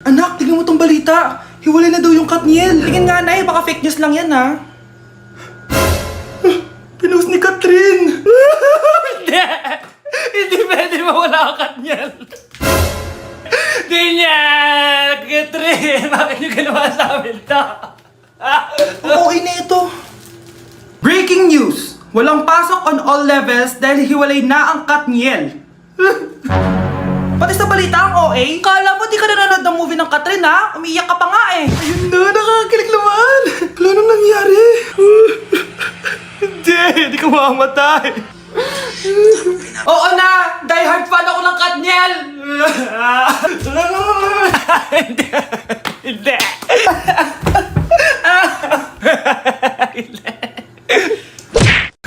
Anak, tingnan mo tong balita. Hiwalay na daw yung Katniel. Tingin nga, Nay. Baka fake news lang yan, ha? Pinost ni Catherine. Hindi! Hindi pwede mawala ang Katniel. Di niya! Catherine! Bakit niyo ginawa sa amin to? Okay na ito. Breaking news! Walang pasok on all levels dahil hiwalay na ang Katniel. Pati sa balita ang OA, kala mo di ka nanonood ng movie ng Catherine ha? Umiiyak ka pa nga eh. Ayun na, nakakakilig naman. Wala nang nangyari. Hindi ka mamamatay. Oo na, die hard fan ako ng Katniel. Hindi! Hindi!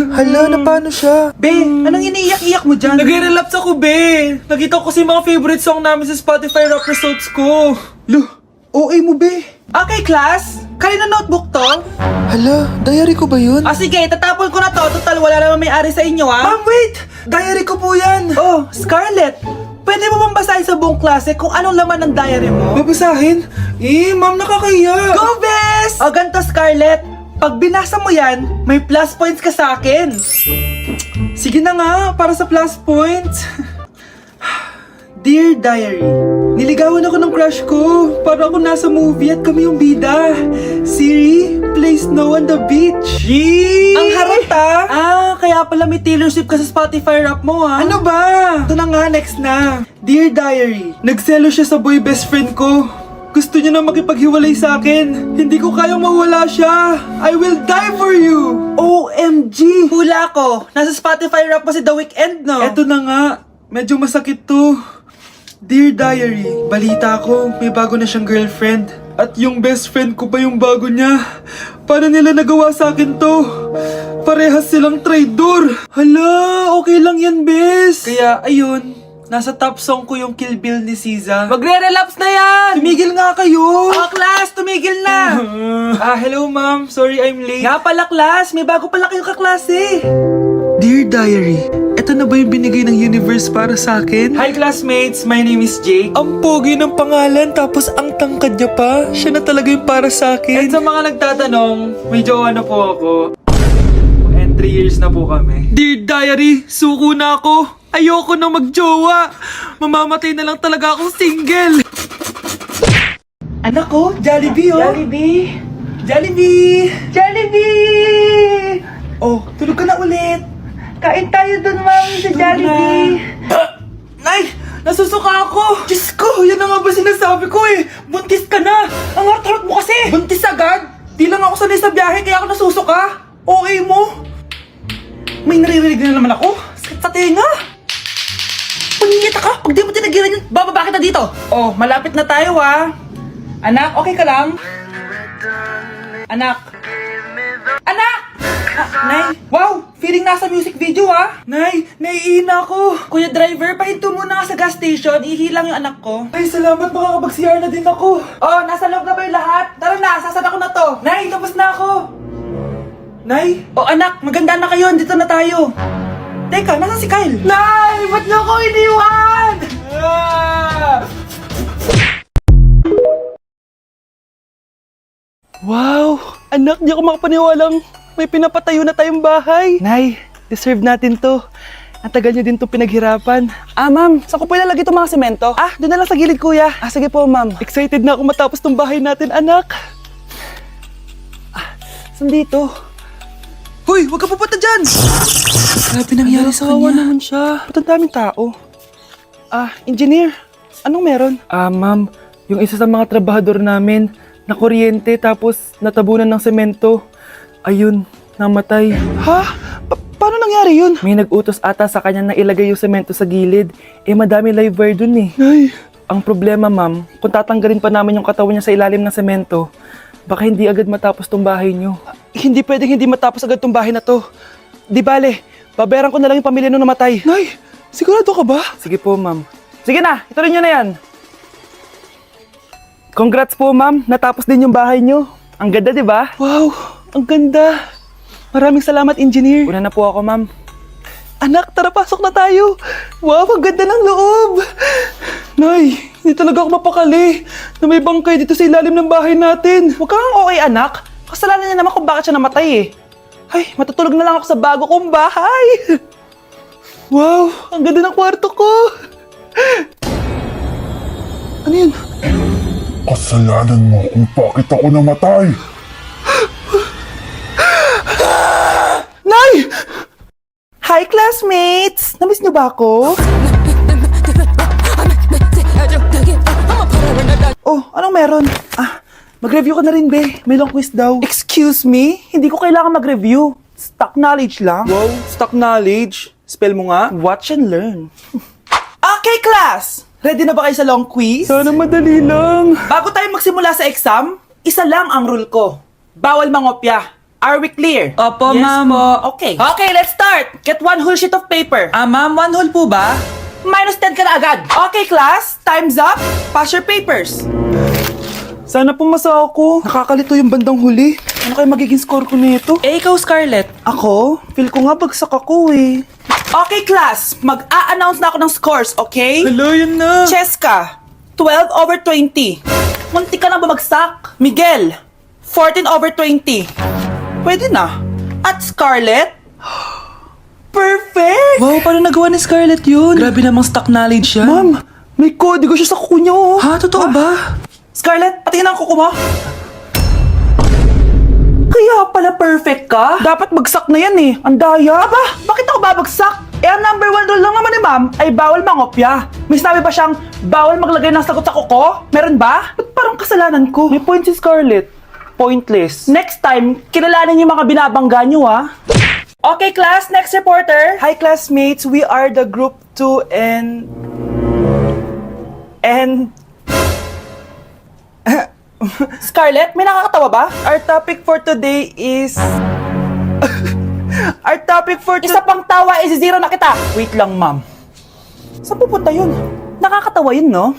Hala, na paano siya? Be, anong iniiyak-iyak mo dyan? Nag-relapse ako, be. Nakita ko kasi mga favorite song namin sa Spotify rap results ko. Lo, OA mo, be. Okay, class. Kanina notebook to? Hala, diary ko ba yun? Ah, sige, tatapon ko na to. Total, wala naman may-ari sa inyo, ha? Ma'am, wait! Diary ko po yan. Oh, Scarlett. Pwede mo bang basahin sa buong klase kung anong laman ng diary mo? Babasahin? Ma'am, nakakahiya. Go, bes! O, ganito, Scarlett. Pag binasa mo yan, may plus points ka sa akin. Sige na nga, para sa plus points. Dear Diary, niligawan ako ng crush ko. Para ako nasa movie at kami yung bida. Siri plays Snow on the Beach. Yee! Ang harot ah! Ah, kaya pala may Taylor Swift ka sa Spotify rap mo ah. Ano ba? Ito na nga, next na. Dear Diary, nagselo siya sa boy best friend ko. Gusto niya na makipaghiwalay sa akin. Hindi ko kayang mawala siya. I will die for you. OMG! Hula ko. Nasa Spotify rap mo si The Weeknd, no? Eto na nga. Medyo masakit to. Dear Diary, balita ko, may bago na siyang girlfriend. At yung best friend ko pa yung bago niya. Paano nila nagawa sa akin to? Parehas silang traitor. Hala, okay lang yan, bes. Kaya, ayun. Nasa top song ko yung Kill Bill ni SZA. Magre-relapse na yan! Tumigil nga kayo! Oh, class! Tumigil na! Hello ma'am. Sorry I'm late. Nga pala, class. May bago pala kayong kaklase. Dear Diary, eto na ba yung binigay ng universe para sa akin? Hi classmates, my name is Jake. Ang pogi ng pangalan tapos ang tangkad niya pa. Siya na talaga yung para sa akin. At sa mga nagtatanong, may jowa na po ako. And 3 years na po kami. Dear Diary, suko na ako. Ayoko na magjowa. Mamamatay na lang talaga akong single. Anak ko, Jollibee oh. Jollibee. Jollibee. Jollibee. Oh, tulog ka na ulit. Kain tayo dun, ma'am, sa Jollibee. Nay, nasusuka ako. Diyos ko, yan na nga ba sinasabi ko eh. Buntis ka na. Ang harot-harot mo kasi. Buntis agad? Di lang ako sanay sa biyahe kaya ako nasusuka. Okay mo? May naririnig na naman ako. Sakit sa tenga. Pangingita ka? Pag di mo tinagilan yun, bababa kita dito. Oh, malapit na tayo ha. Anak, okay ka lang? Anak. Anak! Nay, wow! Feeling nasa music video ha. Nay, naiihina ako. Kuya driver, pahinto muna ka sa gas station. Ihilang yung anak ko. Ay, salamat. Makakapag-CR na din ako. Oh, nasa loob na ba yung lahat? Tara na, sasada ko na to. Nay, tapos na ako. Nay? Oh anak, maganda na kayo. Dito na tayo. Teka, nasa si Kyle? Nay! Ba't niyo ako iniwan? Wow! Anak, di ako makapaniwalang may pinapatayo na tayong bahay. Nay, deserve natin to. Ang tagal niyo din to pinaghirapan. Ah, ma'am, saan ko po ilalagay itong mga semento? Ah, doon na lang sa gilid, kuya. Ah, sige po, ma'am. Excited na ako matapos tong bahay natin, anak. Ah, saan dito? Hoy, huwag ka pupunta dyan! Grabe nangyari sa kanya. Kawawa naman siya. Ba't ang daming tao? Ah, engineer, anong meron? Ah, ma'am, yung isa sa mga trabahador namin, na kuryente tapos natabunan ng semento. Ayun, namatay. Ha? Paano nangyari yun? May nag-utos ata sa kanya na ilagay yung semento sa gilid. Eh, madami live wire dun eh. Ay. Ang problema, ma'am, kung tatanggalin pa namin yung katawan niya sa ilalim ng semento, baka hindi agad matapos tong bahay niyo. Hindi pwedeng hindi matapos agad tong bahay na to. Di bale, babayaran ko na lang yung pamilya nung namatay. Nay, sigurado ka ba? Sige po, ma'am. Sige na, ituloy niyo na yan. Congrats po, ma'am. Natapos din yung bahay niyo. Ang ganda, di ba? Wow, ang ganda. Maraming salamat, engineer. Una na po ako, ma'am. Anak, tara pasok na tayo. Wow, ang ganda ng loob. Nay, hindi talaga ako mapakali na may bangkay dito sa ilalim ng bahay natin. Huwag kang okay, anak. Kasalanan niya naman kung bakit siya namatay eh. Ay, matutulog na lang ako sa bago kong bahay. Wow, ang ganda ng kwarto ko. Ano yun? Kasalanan mo kung bakit ako namatay. Nay! Hi, classmates! Namiss niyo ba ako? Oh, anong meron? Mag-review ka na rin, be. May long quiz daw. Excuse me? Hindi ko kailangan mag-review. Stock knowledge lang. Wow, stock knowledge? Spell mo nga. Watch and learn. Okay, class! Ready na ba kayo sa long quiz? Sana madali lang. Bago tayo magsimula sa exam, isa lang ang rule ko. Bawal mangopya. Are we clear? Opo, Yes ma'am. po. Okay. Okay, let's start. Get one whole sheet of paper. Ma'am, 1 whole po ba? Minus 10 ka na agad. Okay, class. Time's up. Pass your papers. Sana pumasa ako. Nakakalito yung bandang huli. Ano kaya magiging score ko nito? Ikaw, Scarlett. Ako? Feel ko nga bagsak ako eh. Okay, class. Mag-a-announce na ako ng scores, okay? Hello, yun na. Cheska, 12/20. Munti ka na bumagsak. Miguel, 14/20. Pwede na. At Scarlett, perfect! Wow, paano nagawa ni Scarlett yun? Grabe namang stock knowledge yan. Ma'am, may kodigo siya sa kuko niya, oh. Ha? Totoo ba? Scarlett, patingin ang kuko mo. Kaya pala perfect ka? Dapat bagsak na yan eh. Ang daya. Aba, bakit ako babagsak? Ang number 1 rule lang naman ni ma'am ay bawal mangopya. May sinabi ba siyang bawal maglagay ng sagot sa kuko? Meron ba? Ba't parang kasalanan ko? May point si Scarlett. Pointless. Next time, kilalanin yung mga binabangga nyo, ah. Okay, class. Next reporter. Hi, classmates. We are the group 2 and... Scarlett, may nakakatawa ba? Our topic for today is... Isa pang tawa is zero na kita. Wait lang, ma'am. Saan pupunta yun? Nakakatawa yun, no?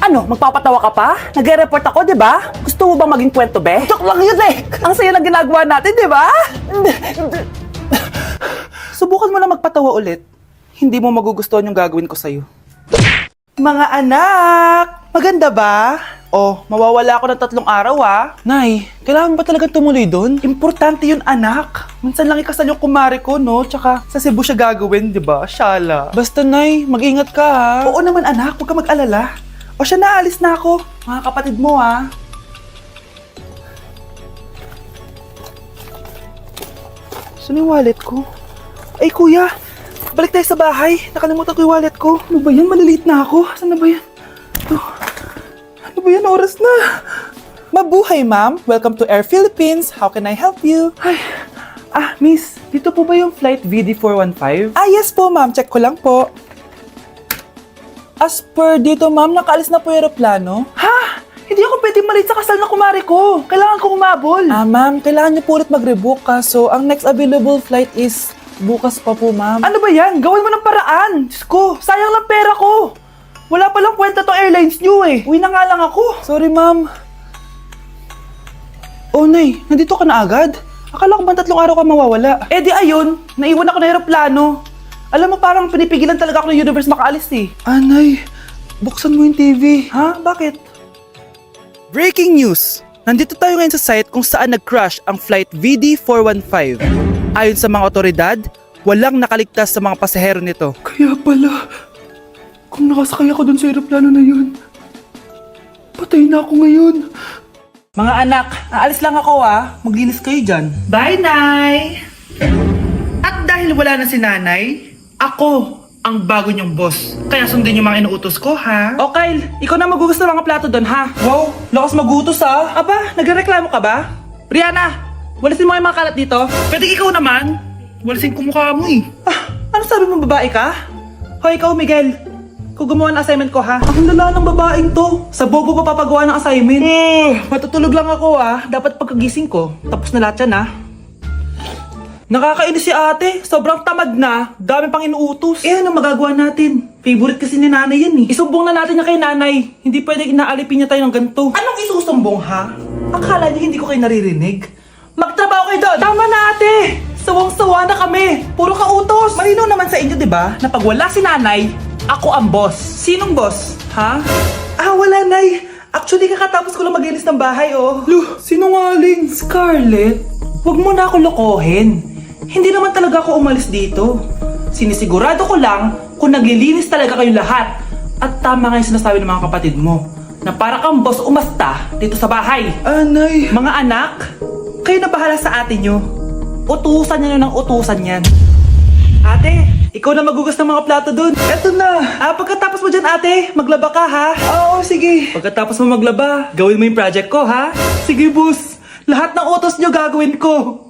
Ano, magpapatawa ka pa? Nagre-report ako, di ba? Gusto mo bang maging kwento, be? Joke lang yun, eh. Ang saya ng ginagawa natin, di ba? Subukan mo lang magpatawa ulit. Hindi mo magugustuhan yung gagawin ko sa'yo. Mga anak! Maganda ba? Oh, mawawala ako ng 3 araw, ah. Nay, kailangan ba talaga tumuloy doon? Importante yun, anak. Minsan lang ikasal yung kumare ko, no? Tsaka sa Cebu siya gagawin, di ba? Shala. Basta, Nay, mag-ingat ka, ha? Oo naman, anak. Huwag ka mag-alala. O siya, naalis na ako. Mga kapatid mo, ha? Saan yung wallet ko? Ay, kuya. Balik tayo sa bahay. Nakalimutan ko yung wallet ko. Ano ba yan? Maliliit na ako. Saan na ba yan? Ito. Ano ba yan? Oras na. Mabuhay, ma'am. Welcome to Air Philippines. How can I help you? Ay. Miss. Dito po ba yung flight VD415? Yes po, ma'am. Check ko lang po. As per dito, ma'am, nakaalis na po yung aeroplano. Ha? Hindi ako pwede malit sa kasal na kumari ko. Kailangan ko umabol. Ma'am, kailangan niyo po ulit mag-rebook so ang next available flight is bukas pa po, ma'am. Ano ba yan? Gawin mo ng paraan. Diyos ko, sayang lang pera ko. Wala palang kwenta tong airlines niyo eh. Uwi na nga lang ako. Sorry, ma'am. Oh, Nay, nandito ka na agad? Akala ko ba 3 araw ka mawawala? Eh di ayun, naiwan ako ng aeroplano. Alam mo, parang pinipigilan talaga ako ng universe makaalis eh. Nay, buksan mo yung TV. Ha? Bakit? Breaking news! Nandito tayo ngayon sa site kung saan nag-crash ang flight VD415. Ayon sa mga otoridad, walang nakaligtas sa mga pasahero nito. Kaya pala, kung nakasakay ako dun sa aeroplano na yun, patay na ako ngayon. Mga anak, aalis lang ako Maglinis kayo dyan. Bye, Nay! At dahil wala na si Nanay, ako ang bago niyong boss. Kaya sundin yung mga inuutos ko, ha? O Kyle, ikaw na magugas ng mga plato doon, ha? Wow, lakas magutos, ha? Aba, nagrereklamo ka ba? Rihanna, walisin mo yung mga kalat dito. Pwede ikaw naman. Walisin ko mukha mo, eh. Ano sabi mo, babae ka? Hoy, ikaw, Miguel. Kung gumawa ng assignment ko, ha? Ang lala ng babaeng to. Sa bobo pa papagawa ng assignment. Matutulog lang ako, Dapat pagkagising ko, tapos na lahat yan, Nakakainis si ate. Sobrang tamad na. Dami pang inuutos. Ano magagawa natin? Favorite kasi ni nanay yan eh. Isumbong na natin niya kay nanay. Hindi pwede inaalipin niya tayo ng ganito. Anong isusumbong, ha? Akala niyo hindi ko kayo naririnig? Magtrabaho kayo doon! Tama na, ate! Sawang-sawa na kami. Puro kautos. Malinaw naman sa inyo, di ba? Na pag wala si nanay, ako ang boss. Sinong boss? Ha? Wala, nay. Actually, kakatapos ko lang maglinis ng bahay, oh. Lu, sinungaling. Scarlett, wag mo na ako lokohin. Hindi naman talaga ako umalis dito. Sinisigurado ko lang kung naglilinis talaga kayo lahat. At tama nga yung sinasabi ng mga kapatid mo. Na para kang boss umasta dito sa bahay. Anay. Mga anak, kayo na bahala sa ate nyo. Utusan nyo ng utusan yan. Ate, ikaw na magugas ng mga plato dun. Eto na. Pagkatapos mo dyan, ate, maglaba ka, ha? Oo, sige. Pagkatapos mo maglaba, gawin mo yung project ko, ha? Sige, boss. Lahat ng utos nyo gagawin ko.